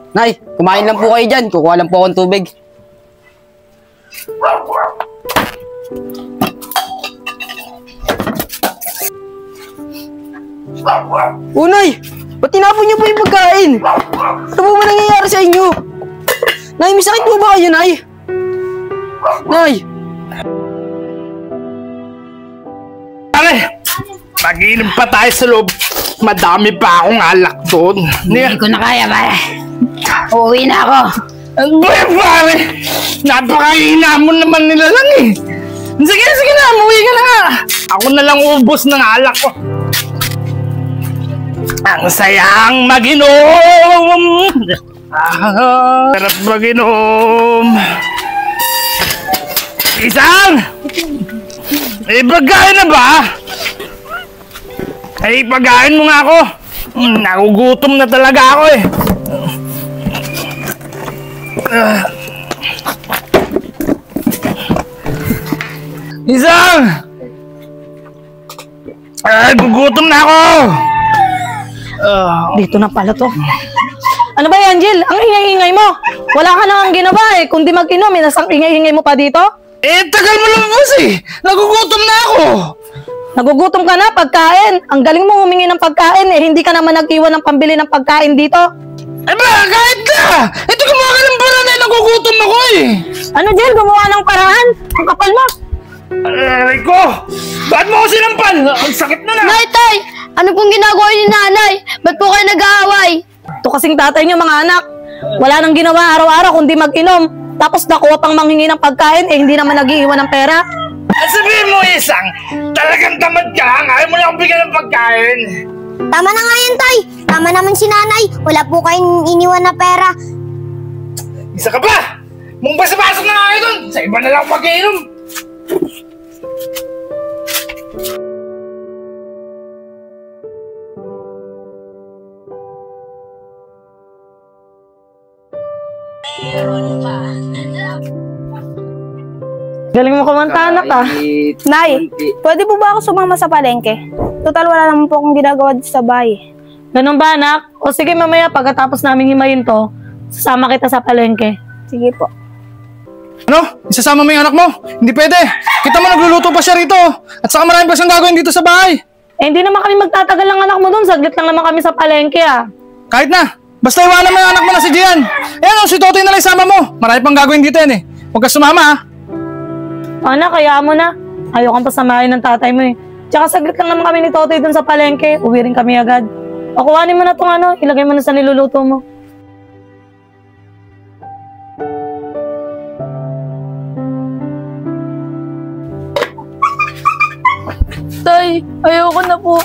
Nay, kumain lang po kayo dyan. Kukuha lang po akong tubig. Nay! Ba't tinapon niyo po yung pagkain? Ano po ba nangyayari sa inyo? Nay, may sakit po ba kayo, Nay? Nay! Mag-inom pa tayo sa loob. Madami pa akong alak doon. Hindi ko na kaya, pare. Uuwi na ako. Ano ba yan, pare? Napakahina mo naman nila lang eh. Sige na, umuwi ka na nga. Ako na lang ubos ng alak ko. Ang sayang mag-inom. Sarap mag-inom. Isang! Pagkain na ba? Ay, pagkain mo nga ako. Nagugutom na talaga ako eh. Isang! Ay, gugutom na ako. Dito na pala to. Ano ba yan, Jill? Ang ingay-ingay mo. Wala ka nang ginawa eh. Kundi mag-inom, nasang ingay-ingay mo pa dito? Tagal mo lang boss eh. Nagugutom na ako. Nagugutom ka na, pagkain. Ang galing mo humingi ng pagkain eh. Hindi ka naman nag-iwan ng pambili ng pagkain dito. Ay ba, kahit na. Ito gumawa ka ng paraan eh. Nagugutom ako eh. Ano, Jill? Gumawa ng paraan? Ang kapal mo. Aray ko. Ba't mo ako sinampal? Ang sakit na na. Nay, tay! Ano pong ginagawa ni nanay? Ba't po kayo nag-aaway? Ito kasing tatay niyo, mga anak. Wala nang ginawa araw-araw kundi mag-inom. Tapos nakuha pang manghingi ng pagkain eh. Hindi naman nag-iiwan ng pera. Sabihin mo, Isang, talagang tamad ka. Ayaw mo lang bigyan ng pagkain. Tama na nga yan, tay. Tama naman si nanay. Wala po kayong iniwan na pera. Isa ka pa! Mong basa-pasok na nga kayo dun! Sa iba na lang mag-iinom! Galing mo kumanta, anak ah. Nay, pwede po ba ako sumama sa palengke? Total, wala naman po akong ginagawa dito sa bahay. Ganun ba, anak? O sige, mamaya pagkatapos namin himayin to, sasama kita sa palengke. Sige po. Ano? Isasama mo yung anak mo? Hindi pwede! Kita mo nagluluto pa siya rito! At saka marami pa siyang gagawin dito sa bahay! Eh, hindi naman kami magtatagal ng anak mo doon. Saglit lang naman kami sa palengke ah. Kahit na! Basta iwanan mo yung anak mo na si Gian! Ayan o, si Totoy na lang isama mo! Marami pang gagawin dito yan eh! Huwag ka sumama ha! Anak, kaya mo na. Ayaw kang pasamahin ng tatay mo eh. Tsaka saglit lang naman kami ni Totoy dun sa palengke. Uwi rin kami agad. O kuhanin mo na itong ano, ilagay mo na sa niluluto mo. Tay, ayoko na po.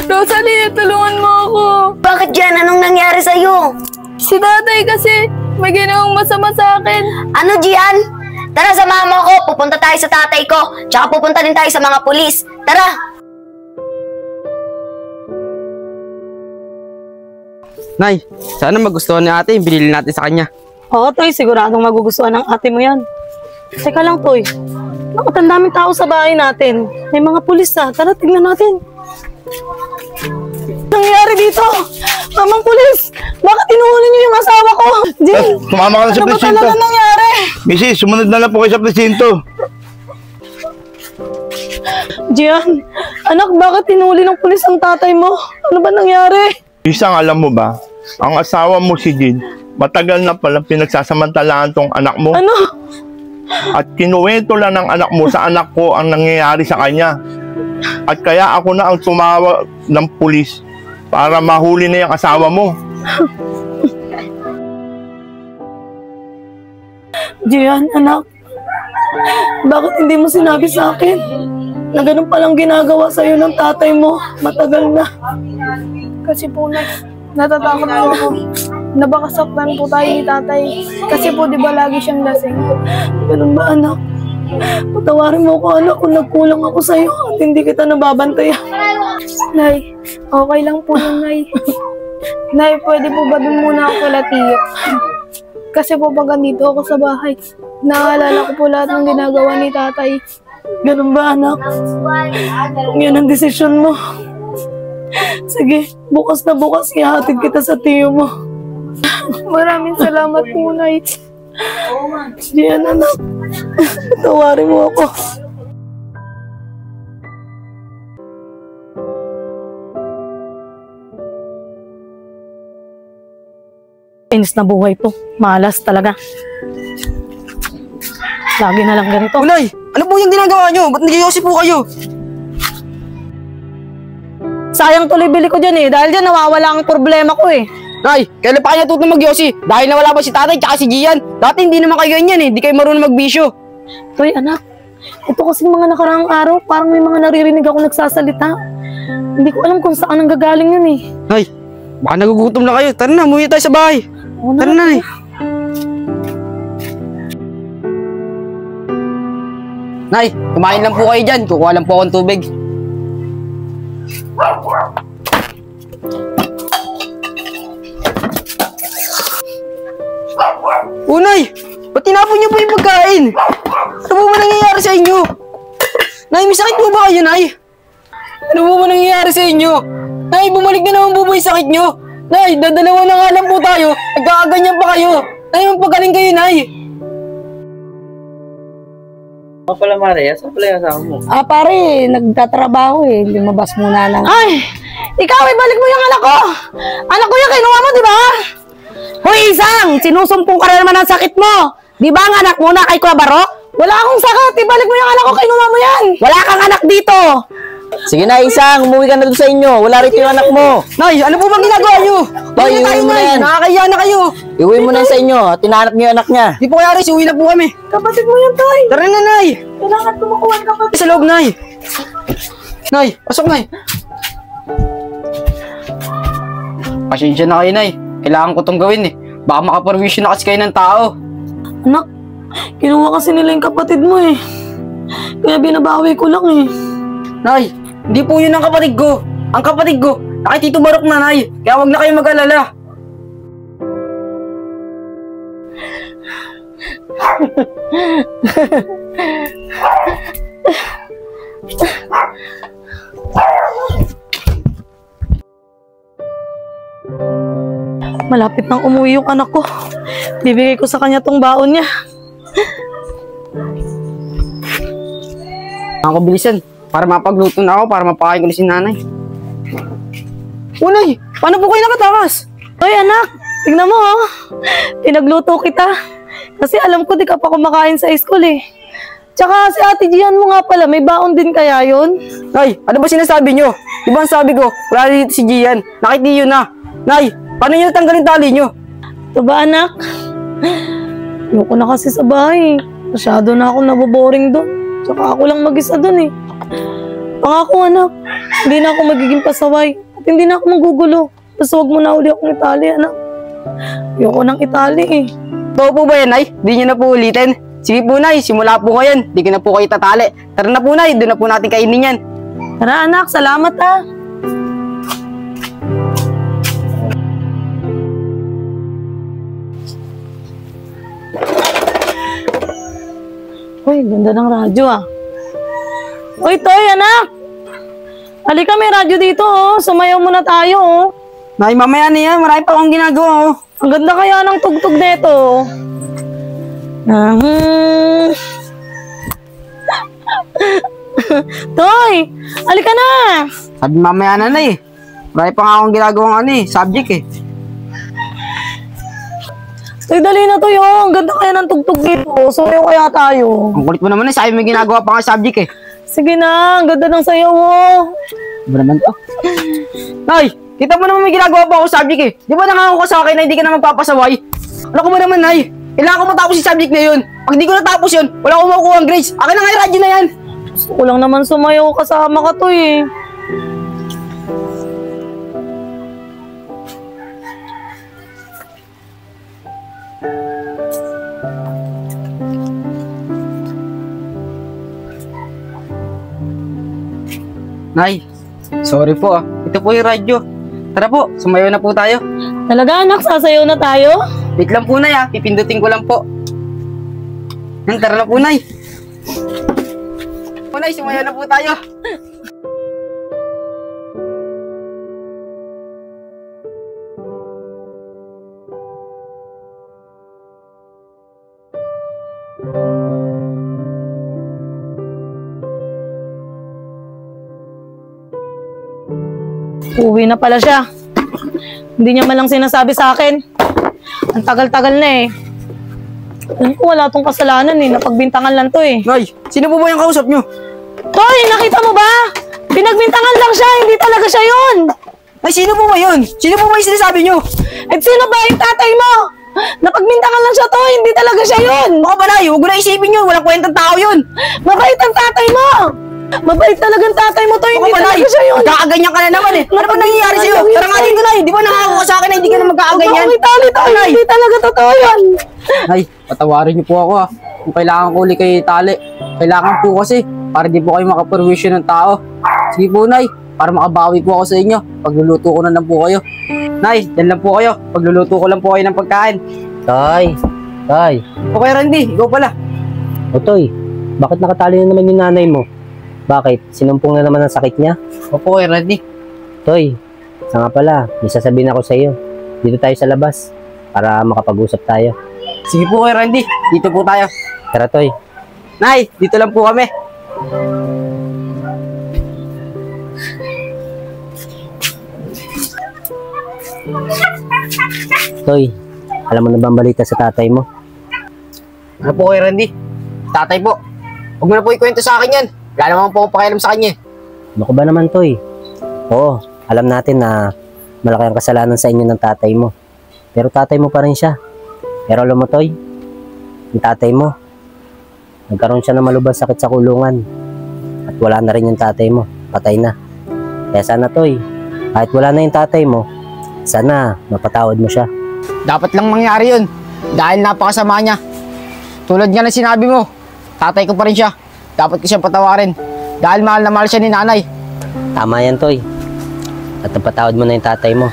Rosalie, tulungan mo ako. Bakit yan? Anong nangyari sa'yo? Si tatay kasi may ginawang masama sa akin. Ano, Gian? Tara, samahan mo ako. Pupunta tayo sa tatay ko. Tsaka pupunta din tayo sa mga pulis. Tara! Nay, sana magustuhan ni ate yung binili natin sa kanya. Oo, Toy. Siguradong magugustuhan ng ate mo yan. Teka lang, Toy. Bakit ang daming tao sa bahay natin? May mga pulis na. Tara, tignan natin. Nangyari dito? Mamang pulis! Bakit inuhuli niyo yung asawa ko? Jill! Sumama ka na sa ano ba presinto. talaga nangyari? Missy, sumunod na lang po kayo sa presinto. Gian, anak, bakit inuhuli ng pulis ang tatay mo? Ano ba nangyari? Isang, alam mo ba, ang asawa mo si Jin, matagal na palang pinagsasamantalaan tong anak mo. Ano? At kinuwento lang ng anak mo sa anak ko ang nangyayari sa kanya. At kaya ako na ang tumawag ng pulis para mahuli na yung asawa mo. Gian, anak, bakit hindi mo sinabi sa akin na ganun palang ginagawa sa'yo ng tatay mo? Matagal na. Kasi po, natatakot po ako na baka saktan po tayo ni tatay. Kasi po, di ba lagi siyang lasing? Ganun ba, anak? Patawarin mo ko, anak, kung nagkulang ako sa'yo at hindi kita nababantayan. Nay, okay lang po yun, Nay. Nay, pwede po ba dun muna ako kala Tiyo? Kasi po pag andito ako sa bahay, naalala ko po lahat ng ginagawa ni tatay. Ganun ba, anak? Kung yan ang desisyon mo. Sige, bukas na bukas ihatid kita sa tiyo mo. Maraming salamat po, Nay. Gian, anak. Tawarin mo ako. Inis na buhay to. Malas talaga. Lagi na lang ganito. Unay, ano po yung ginagawa nyo? Ba't nagyosi po kayo? Sayang tuloy bili ko dyan eh. Dahil dyan nawawala ang problema ko eh. Nay, kailan pa kayo natutong magyosi? Dahil nawala ba si tatay tsaka si Gian? Dati hindi naman kayo ganyan eh. Hindi kayo marunong magbisyo. Toy, anak. Ito kasi mga nakaraang araw, parang may mga naririnig ako nagsasalita. Hindi ko alam kung saan ang gagaling yun eh. Nay, baka nagugutom na kayo. Tara na, umuwi tayo sa bahay. Tara na, Nay. Nay, kumain lang po kayo dyan. Kukuha lang po akong tubig. Unay, ba't tinapon niyo po yung pagkain? Ano po ba nangyayari sa inyo? Nay, may sakit po ba kayo, Nay? Ano po ba nangyayari sa inyo? Nay, bumalik na naman po ba yung sakit nyo? Nay, dadalawa na nga lang po tayo. Nagkakaganyan pa kayo. Nay, magpagaling kayo, Nay. Pala Maria, saan pala yung asawa mo? Pare, nagtatrabaho eh. Lumabas muna lang. Ay! Ikaw, ibalik mo yung anak ko! Anak ko yung kinuha mo, di ba? Hoy, Isang! Sinusumpong ka na naman ang sakit mo! Di ba ang anak mo na kay Kuya Baro? Wala akong sakit! Ibalik mo yung anak ko, kinuha mo yan! Wala kang anak dito! Sige na, Isang. Umuwi ka na doon sa inyo. Wala rito yung anak mo. Nay, ano po bang ginagawa nyo? Hoy, Tayo, iuwi mo na Nay. yan. Nakakahiya na kayo. Iuwi mo na yan sa inyo. Tinahanap niyo yung anak niya. Di po kaya rin, uwi na po kami. Kapatid mo yan, Toy! Tara na, Nay. Kailangan kumukuha ng kapatid. Sa loob, Nay. Nay, pasok, Nay. Pasensya na kayo, Nay. Kailangan ko itong gawin eh. Baka makaperwisyon na kasi kayo ng tao. Anak, kinuha kasi nila yung kapatid mo eh. Kaya binabawi ko lang eh. Nay, hindi po yun ang kapatid ko. Ang kapatid ko, nakay Tito Barok na, Nay. Kaya wag na kayo mag-alala. Malapit nang umuwi yung anak ko. Bibigay ko sa kanya tong baon niya. Ako bilisan, para mapagluto na ako, para mapakain ko na si nanay. Unay, paano po kayo nakatakas? Hoy anak, tignan mo oh. Pinagluto kita. Kasi alam ko di ka pa kumakain sa school eh. Tsaka si Ate Gian mo nga pala, may baon din kaya yun? Nay, ano ba sinasabi nyo? Di ba ang sabi ko, wala dito si Gian. Nakitiyo na. Nay, paano nyo natanggalin tali nyo? Ito ba anak? Ayoko na kasi sa bahay. Masyado na ako naboboring doon. Tsaka ako lang mag-isa doon eh. Pangako anak, hindi na ako magiging pasaway. At hindi na ako magugulo. Basta huwag mo na uli akong itali anak. Ayoko ng itali eh. Totoo po ba yan, Nay? Di nyo na po ulitin. Sige po, Nay, simula po ngayon. Di ko na po kayo tatali. Tara na po, Nay, doon na po natin kainin yan. Tara anak, salamat ah. Uy, ganda ng radyo ah. Uy, Toy, anak! Halika, may radyo dito oh. Sumayaw muna tayo oh. Nay, mamaya na yan. Marami pa akong ginagawa, oh. Ang ganda kaya ng tugtog nito. Toy, halika na! Sabi mamaya na, Nay. Marami pa nga akong ginagawang subject eh. Toy, dali na Toy oh. Ang ganda kaya ng tugtog nito. Sumayaw kaya tayo. Ang kulit mo naman, Sabi may ginagawa pa nga subject eh. Sige na, ang ganda ng sayaw mo. Ba naman to? Nay, kita mo naman may ginagawa pa ako subject eh. Di ba nangako ka sa akin na hindi ka na magpapasaway? Ano ko ba naman, Nay? Kailangan ko matapos yung subject na yun. Pag di ko natapos yun, wala akong makukuha ang grades. Akin na nga yung radyo na yan. Gusto ko lang naman sumayaw kasama ka Toy eh. Nay, sorry po ah. Ito po yung radyo. Tara po, sumayaw na po tayo. Talaga anak, sasayaw na tayo? Wait lang po, Nay ah. Pipindutin ko lang po. Yan, tara na po, Nay. Po, Nay, sumayaw na po tayo. Uwi na pala siya. Hindi niya man lang sinasabi sa akin. Ang tagal-tagal na eh. Alam ko wala tong kasalanan eh. Napagbintangan lang to eh. Nay, sino po ba yung kausap nyo? Toy, nakita mo ba? Pinagbintangan lang siya. Hindi talaga siya yun. Ay, sino po ba yun? Sino po ba yung sinasabi nyo? At sino ba yung tatay mo? Napagbintangan lang siya, Toy. Hindi talaga siya yun. Baka ba, Nay? Huwag ko na isipin yun. Walang kwentang tao yun. Mabait ang tatay mo. Mabait talagang tatay mo, Toy. Hindi Baka ba, Nay? talaga siya yun. Magkakaganyan ka na naman eh. Ano ba nangyayari sa'yo? Tara nga dito, Nay. Di ba nakakakuha sa akin na hindi ka na magkakaganyan? May tali, Toy. Nay. Hindi talaga totoo yun. Nay, patawarin niyo po ako ah. Kung kailangan ko ulit kayo itali, kailangan po kasi para di po kayo makaperwisyon ng tao. Sige po, Nay, para makabawi po ako sa inyo. Pagluluto ko na lang po kayo. Nay, yan lang po kayo. Pagluluto ko lang po kayo ng pagkain. Tay, Tay. Okay, Randy. Ikaw pala. O Toy, bakit nakatali na naman yung nanay mo? Bakit? Sinumpong na naman ang sakit niya? Opo, Randy. Toy, sa nga pala, may sasabihin ako sa iyo. Dito tayo sa labas para makapag-usap tayo. Sige po, Randy. Dito po tayo. Tara, Toy. Nay, dito lang po kami. Toy, alam mo na ba ang balita sa tatay mo? Ano po, Randy? Tatay po. Huwag mo na po ikwento sa akin yan. Wala naman po akong pakialam sa kanya. Ano ko ba naman, Toy? Oo, alam natin na malaki ang kasalanan sa inyo ng tatay mo. Pero tatay mo pa rin siya. Pero alam mo, Toy, yung tatay mo, nagkaroon siya ng malubhang sakit sa kulungan. At wala na rin yung tatay mo. Patay na. Kaya sana, Toy, kahit wala na yung tatay mo, sana mapatawad mo siya. Dapat lang mangyari yun. Dahil napakasama niya. Tulad nga ng sinabi mo, tatay ko pa rin siya. Dapat ko siyang patawarin. Dahil mahal na mahal siya ni nanay. Tama yan, Toy. At napatawad mo na yung tatay mo.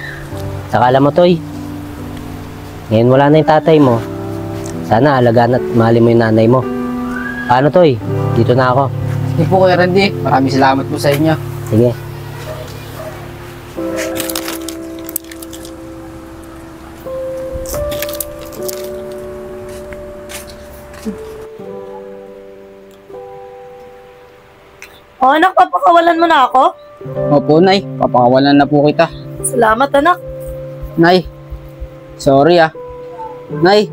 Saka alam mo, Toy, ngayon wala na yung tatay mo. Sana alagaan at mahalin mo yung nanay mo. Paano, Toy? Dito na ako. Sige po, Kuya Randy. Maraming salamat po sa inyo. Sige. O anak, papakawalan mo na ako? Opo, Nay. Papakawalan na po kita. Salamat, anak. Nay, sorry ah. Nay,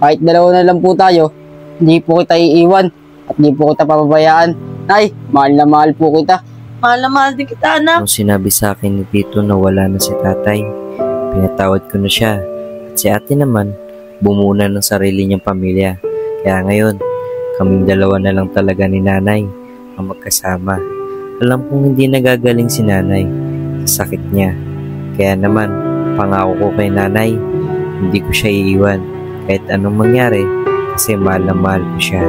kahit dalawa na lang po tayo, hindi po kita iiwan at hindi po kita papabayaan. Nay, mahal na mahal po kita. Mahal na mahal din kita, anak. Nung sinabi sa akin ni Tito na wala na si tatay, pinatawad ko na siya. At si ate naman, bumuna ng sarili niyang pamilya. Kaya ngayon, kaming dalawa na lang talaga ni nanay ang magkasama. Alam kong hindi nagagaling si nanay sa sakit niya. Kaya naman, pangako ko kay nanay, hindi ko siya iiwan kahit anong mangyari kasi mahal na mahal ko siya.